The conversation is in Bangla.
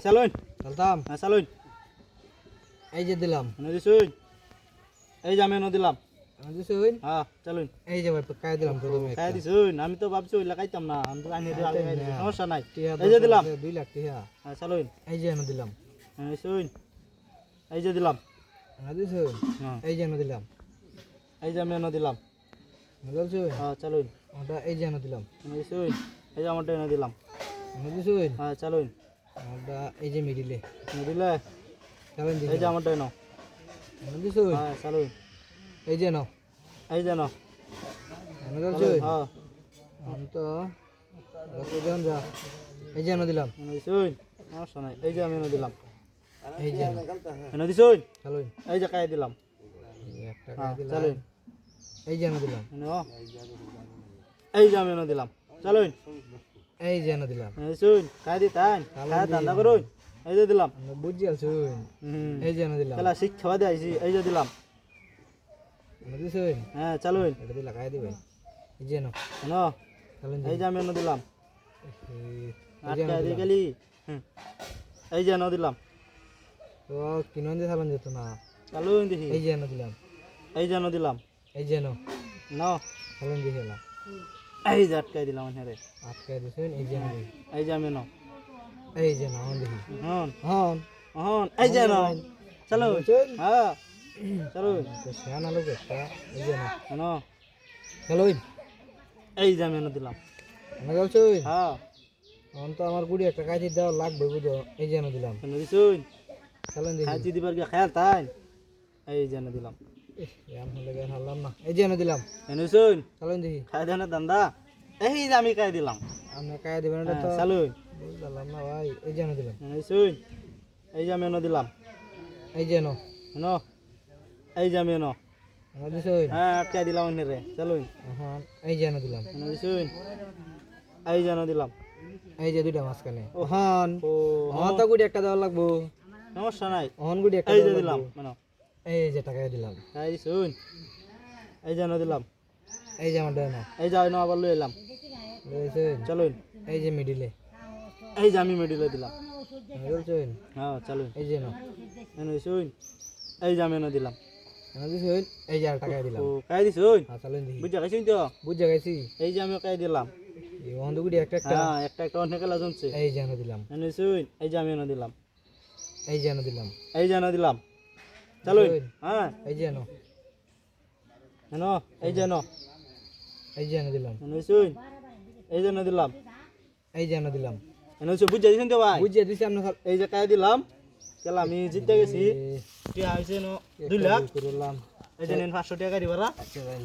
চালুন চলতাম চালুন এই যে দিলাম দিছুন এই যে আমি দিলাম দিছুন হ্যাঁ চালুন এই যে ভাই কাই দিলাম প্রথমে খাই দিছুন আমি তো ভাবছি ওইলা খাইতাম না আমি তো আনি দিয়ে খাইতাম না। সমস্যা নাই টিয়া এই যে দিলাম 2 লাখ টাকা হ্যাঁ চালুন এই যে এনে দিলাম দিছুন এই যে দিলাম দিছুন হ্যাঁ এই যে এনে দিলাম এই যে আমি দিলাম দিছুন হ্যাঁ চালুন ওটা এই যে এনে দিলাম দিছুন এই যে আমারটা এনে দিলাম দিছুন হ্যাঁ চালুন ওটা এই যে মিডিলে দিলে চালুন এই যে আমারটা এনো দিছুন হ্যাঁ চালুন এই যে নাও এই যে নো দিছুন হ্যাঁ আমি তো যখন যা এই যে এনে দিলাম দিছুন সমস্যা নাই এই যে আমি দিলাম এই যে এনে দিছুন চালুন এই যে খাই দিলাম একটা হ্যাঁ দিলাম চালুন এই যে এনে দিলাম এই যে আমি দিলাম চালুন এই যে এনে দিলাম দিছুন খাই দিতাম খাই ধান্দা করুন এই যে দিলাম বুঝি আলছুন এই যে এনে দিলাম খেলা শিক্ষা দিয়ে আইছি এই যে দিলাম দিছুন হ্যাঁ চালুন এটা দিলা খাই দিবেন এই যে নাও নো চালুন এই যে আমি দিলাম এই যে আটকা দিয়ে গেলি এই যে দিলাম তো কিনন দিয়ে চালুন যেত না চালুন দেখি এই যে এনে দিলাম এই যে দিলাম এই যে নাও নো চালুন দিয়ে খেলা এই যে আটকাই দিলাম হ্যাঁ আটকে দিছুন এই যে এনে এই যে আমি এই যে নাও দেখি হন হন হন এই যে চালুন হ্যাঁ চালুন শ্যান আলো একটা এই যে নাও নো চালুন এই যে আমি দিলাম এনে গেলছুন হ্যাঁ অন তো আমার কুড়ি একটা কাজে দেওয়া লাগবে বুঝো এই যে এনে দিলাম দিছুন চালুন দেখি খাইছি দিবার গিয়ে খেয়াল তাই এই যে দিলাম এম হলে গেল হারলাম না এই যে এনে দিলাম দিছুন চালুন দেখি খাই দেন দান্দা এই যে আমি খাই দিলাম আপনি কাজ দিবেন এটা তো চালুন বুঝলাম না ভাই এই যে এনে দিলাম দিছুন এই যে আমি দিলাম এই যে নো নো এই যে আমি দিছুন হ্যাঁ আটকাই দিলাম রে চালুন হ্যাঁ এই যে এনে দিলাম দিছুন এই যে দিলাম এই যে দুইটা মাঝখানে হন ও হন তো গুড়ি একটা দেওয়া লাগবো সমস্যা নাই হন গুড়ি একটা এই যে দেওয়া দিলাম লাগবো। মানে এই যে টাকা দিলাম খাই দিছুন এই যে দিলাম এই যে আমার দেয় না এই যে আবার লই এলাম বুঝছেন চলুন এই যে মিডিলে এই যে আমি মেডিলে দিলাম বুঝছেন হ্যাঁ চলুন এই যে না দিছুন এই যে আমি দিলাম বুঝছেন এই যে আর টাকা দিলাম ও খাই দিছুন হ্যাঁ চালুন দেখি বুঝা গেছিস তো বুঝে গেছি এই যে আমি খাই দিলাম এই হন তো গুড়ি একটা একটা হ্যাঁ একটা একটা অনেক খেলা জমছে এই যে এনে দিলাম দিছুন এই যে আমি দিলাম এই যে এনে দিলাম এই যে দিলাম চলুন হ্যাঁ এই যে এনো এই যে এই যে এনে দিলাম দিছুন এই যে দিলাম এই যে এনে দিলাম বুঝা দিছেন তো ভাই বুঝিয়ে দিছি আপনি এই যে খাই দিলাম কেলা আমি জিতে গেছি টিয়া হয়েছে 2 লাখ করলাম এই যে নেন 500 টাকা দিবারা আচ্ছা ভাই